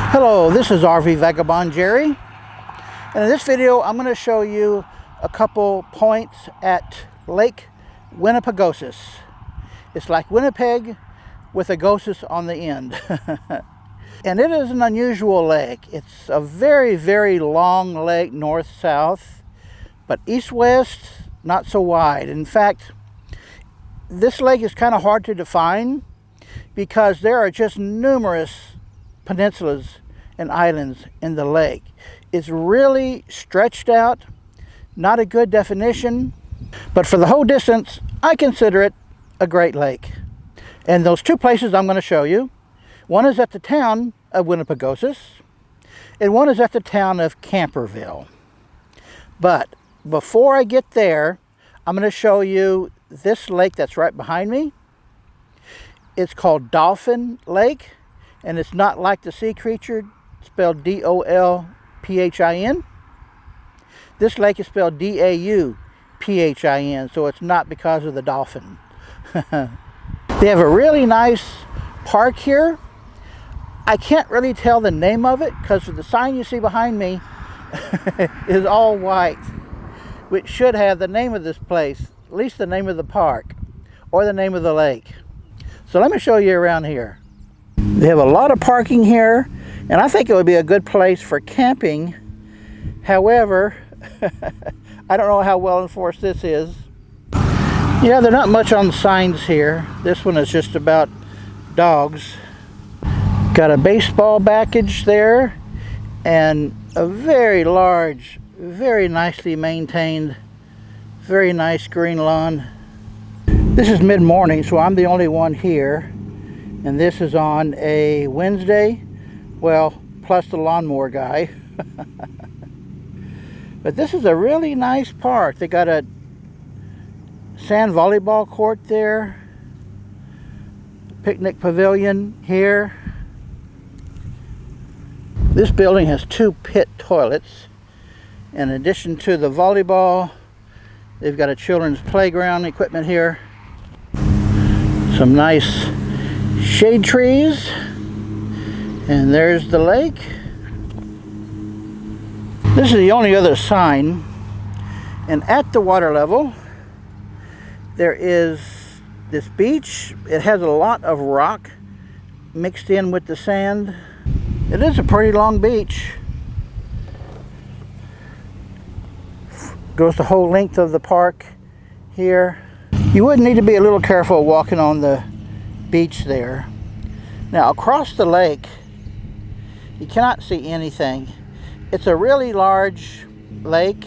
Hello, this is RV Vagabond Jerry, and in this video I'm going to show you a couple points at Lake Winnipegosis. It's like Winnipeg with a gosis on the end. And it is an unusual lake. It's a very, very long lake, north-south, but east-west, not so wide. In fact, this lake is kind of hard to define because there are just numerous peninsulas and islands in the lake. It's really stretched out, not a good definition, but for the whole distance, I consider it a great lake. And those two places I'm going to show you, one is at the town of Winnipegosis, and one is at the town of Camperville. But before I get there, I'm going to show you this lake that's right behind me. It's called Dauphin Lake, and it's not like the sea creature, spelled D-O-L-P-H-I-N. This lake is spelled D-A-U-P-H-I-N, so it's not because of the dolphin. They have a really nice park here. I can't really tell the name of it because the sign you see behind me is all white, which should have the name of this place, at least the name of the park or the name of the lake. So let me show you around here. They have a lot of parking here, and I think it would be a good place for camping. However, I don't know how well enforced this is. Yeah, they're not much on signs here. This one is just about dogs. Got a baseball package there, and a very large, very nicely maintained, very nice green lawn. This is mid-morning, so I'm the only one here. And this is on a Wednesday, well, plus the lawnmower guy. But this is a really nice park. They got a sand volleyball court there, picnic pavilion here. This building has 2 pit toilets. In addition to the volleyball, they've got a children's playground equipment here. Some nice shade trees, and there's the lake. This is the only other sign, and at the water level there is this beach. It has a lot of rock mixed in with the sand. It is a pretty long beach. Goes the whole length of the park here. You would need to be a little careful walking on the beach there. Now across the lake you cannot see anything. It's a really large lake,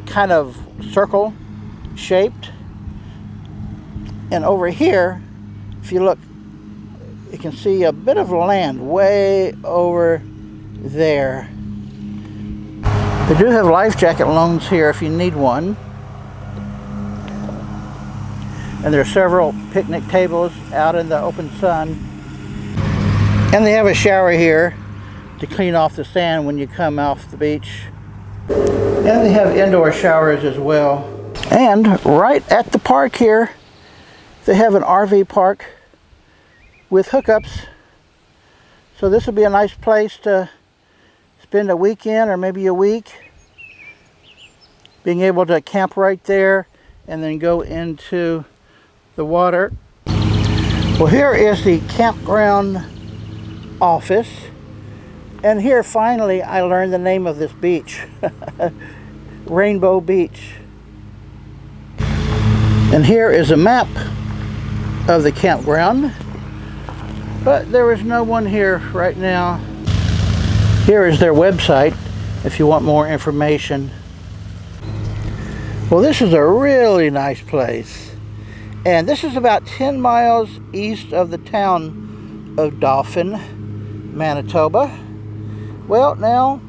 kind of circle shaped, and over here if you look you can see a bit of land way over there. They do have life jacket loans here if you need one. And there are several picnic tables out in the open sun. And they have a shower here to clean off the sand when you come off the beach. And they have indoor showers as well. And right at the park here, they have an RV park with hookups. So this would be a nice place to spend a weekend or maybe a week. Being able to camp right there and then go into the water. Well, here is the campground office, and here finally I learned the name of this beach. Rainbow Beach. And here is a map of the campground, but there is no one here right now. Here is their website if you want more information. Well, this is a really nice place. And this is about 10 miles east of the town of Dauphin, Manitoba. Well, now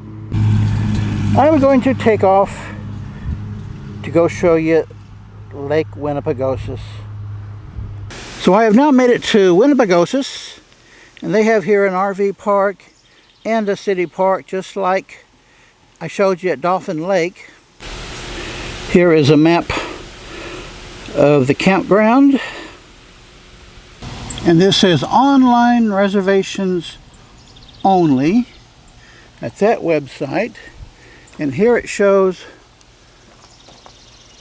I'm going to take off to go show you Lake Winnipegosis. So I have now made it to Winnipegosis, and they have here an RV park and a city park just like I showed you at Dauphin Lake. Here is a map of the campground, and this says online reservations only at that website. And here it shows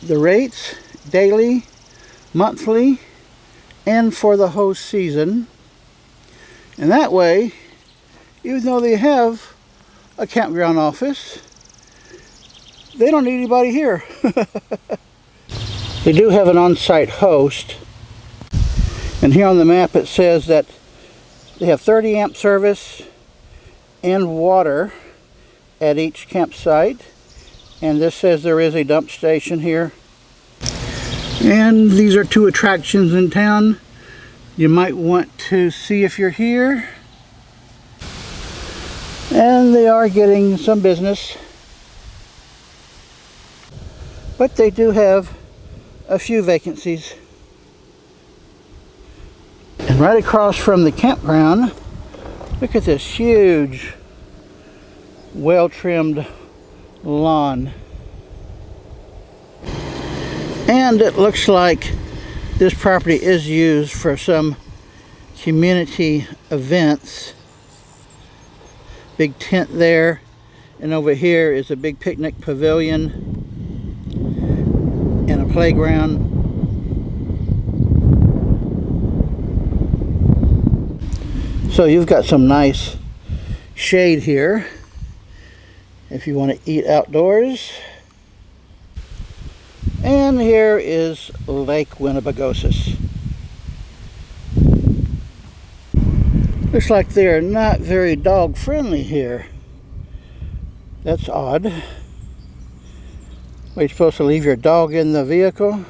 the rates daily, monthly, and for the whole season. And that way, even though they have a campground office, they don't need anybody here. They do have an on-site host. And here on the map it says that they have 30 amp service and water at each campsite. And this says there is a dump station here. And these are two attractions in town you might want to see if you're here. And they are getting some business. But they do have a few vacancies. And right across from the campground, look at this huge, well-trimmed lawn. And it looks like this property is used for some community events. Big tent there, and over here is a big picnic pavilion and a playground. So you've got some nice shade here if you want to eat outdoors. And here is Lake Winnipegosis. Looks like they're not very dog friendly here. That's odd. Are you supposed to leave your dog in the vehicle?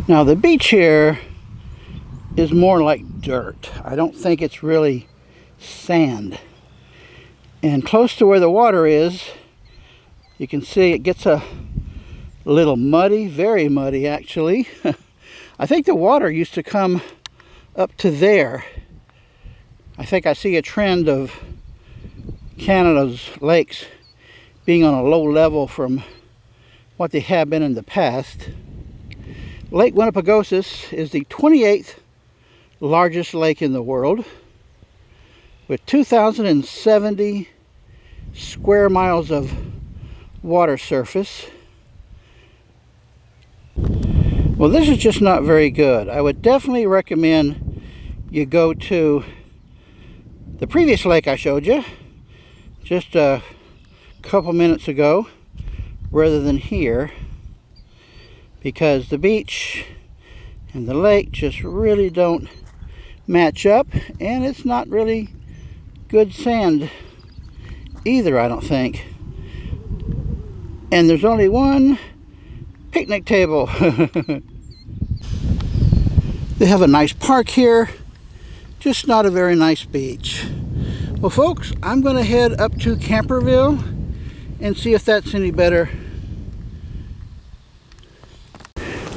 Now the beach here is more like dirt. I don't think it's really sand. And close to where the water is, you can see it gets a little muddy, very muddy actually. I think the water used to come up to there. I think I see a trend of Canada's lakes being on a low level from what they have been in the past. Lake Winnipegosis is the 28th largest lake in the world with 2,070 square miles of water surface. Well, this is just not very good. I would definitely recommend you go to the previous lake I showed you just a couple minutes ago rather than here, because the beach and the lake just really don't match up, and it's not really good sand either, I don't think. And there's only one picnic table. They have a nice park here, just not a very nice beach. Well folks, I'm going to head up to Camperville and see if that's any better.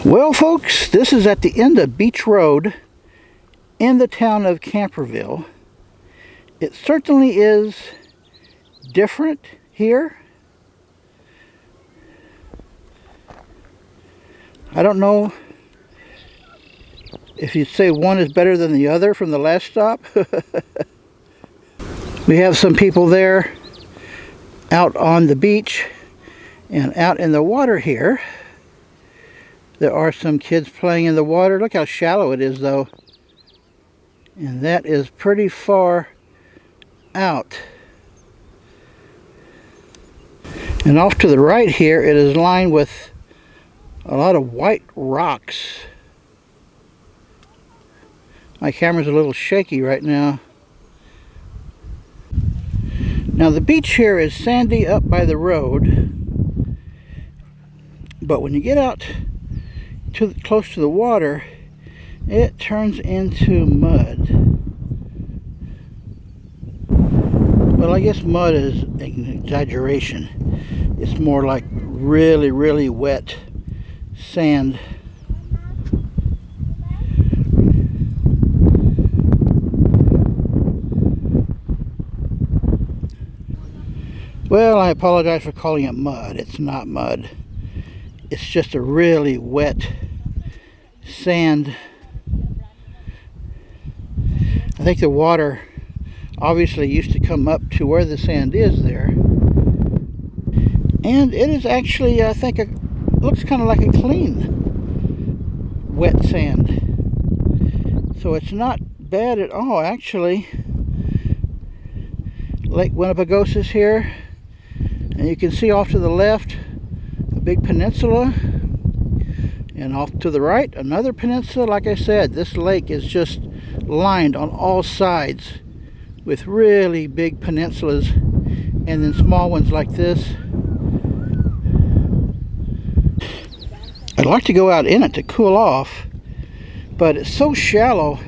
Well folks, this is at the end of Beach Road in the town of Camperville. It certainly is different here. I don't know if you'd say one is better than the other from the last stop. We have some people there out on the beach and out in the water here. There are some kids playing in the water. Look how shallow it is though. And that is pretty far out. And off to the right here, it is lined with a lot of white rocks. My camera's a little shaky right now. Now the beach here is sandy up by the road, but when you get out close to the water, it turns into mud. Well, I guess mud is an exaggeration. It's more like really, really wet sand. Well, I apologize for calling it mud. It's not mud. It's just a really wet sand. I think the water obviously used to come up to where the sand is there. And it is actually, I think, looks kind of like a clean wet sand. So it's not bad at all, actually. Lake Winnipegosis here. And you can see off to the left a big peninsula. And off to the right, another peninsula. Like I said, this lake is just lined on all sides with really big peninsulas and then small ones like this. I'd like to go out in it to cool off, but it's so shallow,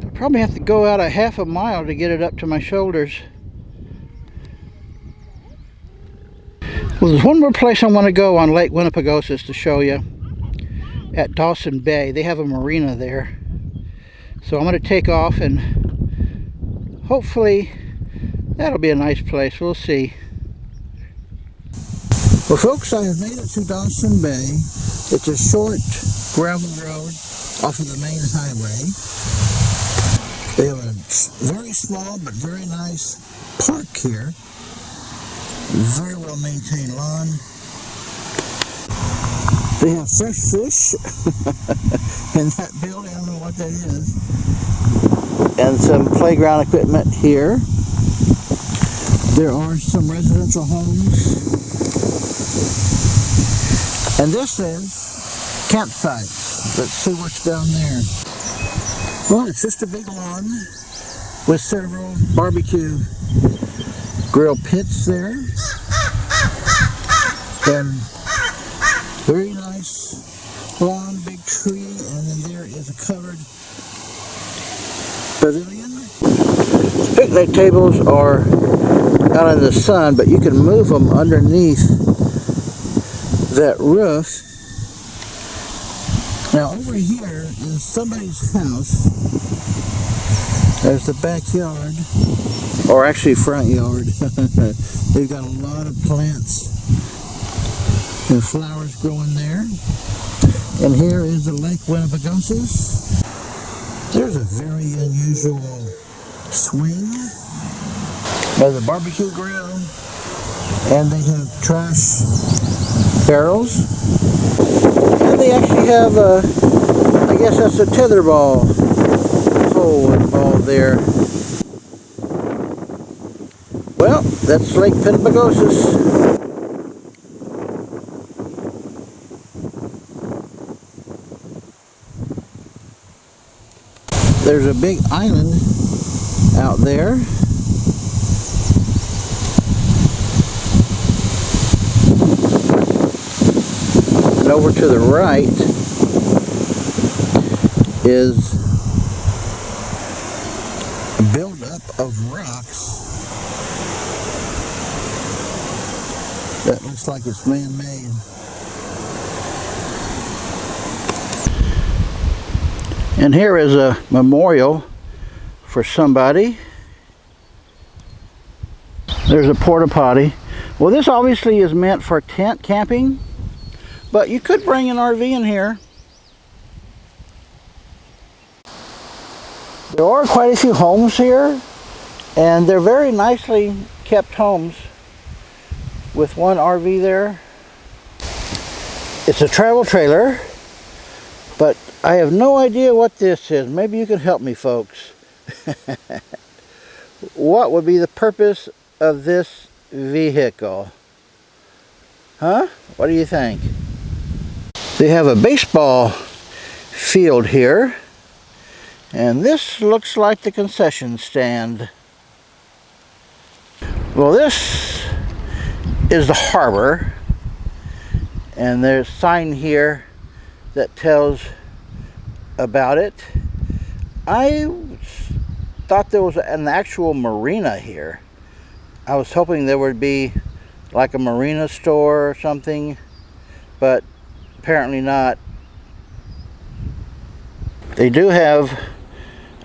I probably have to go out a half a mile to get it up to my shoulders. Well, there's one more place I want to go on Lake Winnipegosis to show you. At Dawson Bay. They have a marina there. So I'm going to take off and hopefully that'll be a nice place. We'll see. Well, folks, I have made it to Dawson Bay. It's a short gravel road off of the main highway. They have a very small but very nice park here. Very well maintained lawn. They have fresh fish in that building. I don't know what that is. And some playground equipment here. There are some residential homes. And this is campsites. Let's see what's down there. Well, it's just a big lawn with several barbecue grill pits there. And very nice lawn, big tree, and then there is a covered pavilion. Picnic tables are out in the sun, but you can move them underneath that roof. Now over here is somebody's house. There's the backyard, or actually front yard. They've got a lot of plants and flowers growing there. And here is the Lake Winnipegosis. There's a very unusual swing. There's a barbecue grill. And they have trash barrels. And they actually have a, I guess that's a tetherball hole involved there. Well, that's Lake Winnipegosis. There's a big island out there. And over to the right is a buildup of rocks that looks like it's man-made. And here is a memorial for somebody. There's a porta potty. Well, this obviously is meant for tent camping, but you could bring an RV in here. There are quite a few homes here, and they're very nicely kept homes with one RV there. It's a travel trailer, but I have no idea what this is. Maybe you can help me, folks. What would be the purpose of this vehicle? Huh? What do you think? They have a baseball field here, and this looks like the concession stand. Well, this is the harbor, and there's a sign here that tells about it. I thought there was an actual marina here. I was hoping there would be like a marina store or something, but apparently not. They do have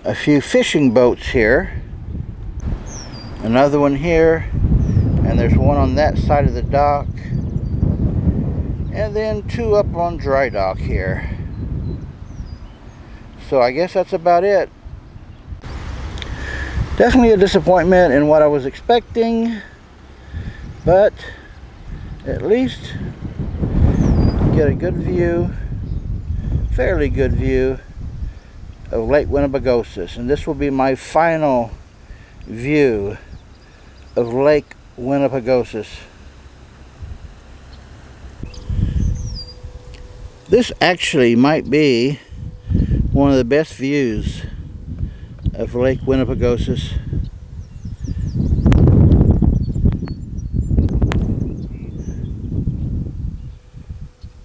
a few fishing boats here. Another one here, and there's one on that side of the dock, and then two up on dry dock here. So I guess that's about it. Definitely a disappointment in what I was expecting, but at least get a good view, fairly good view of Lake Winnipegosis. And this will be my final view of Lake Winnipegosis. This actually might be one of the best views of Lake Winnipegosis.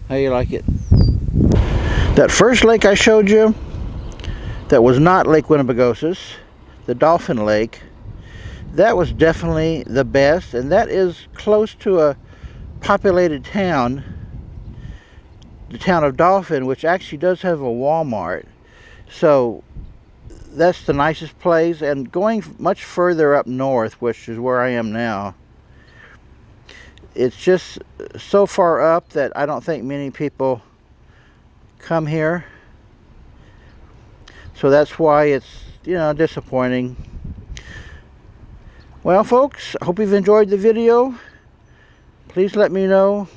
How you like it? That first lake I showed you, that was not Lake Winnipegosis, the Dauphin Lake, that was definitely the best, and that is close to a populated town, the town of Dauphin, which actually does have a Walmart. So that's the nicest place. And going much further up north, which is where I am now, it's just so far up that I don't think many people come here. So that's why it's, you know, disappointing. Well, folks, I hope you've enjoyed the video. Please let me know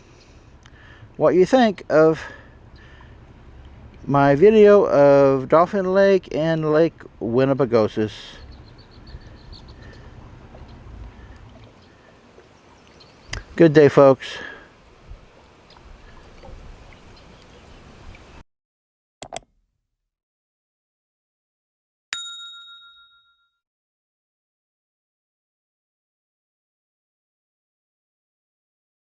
what you think of my video of Dauphin Lake and Lake Winnipegosis. Good day, folks.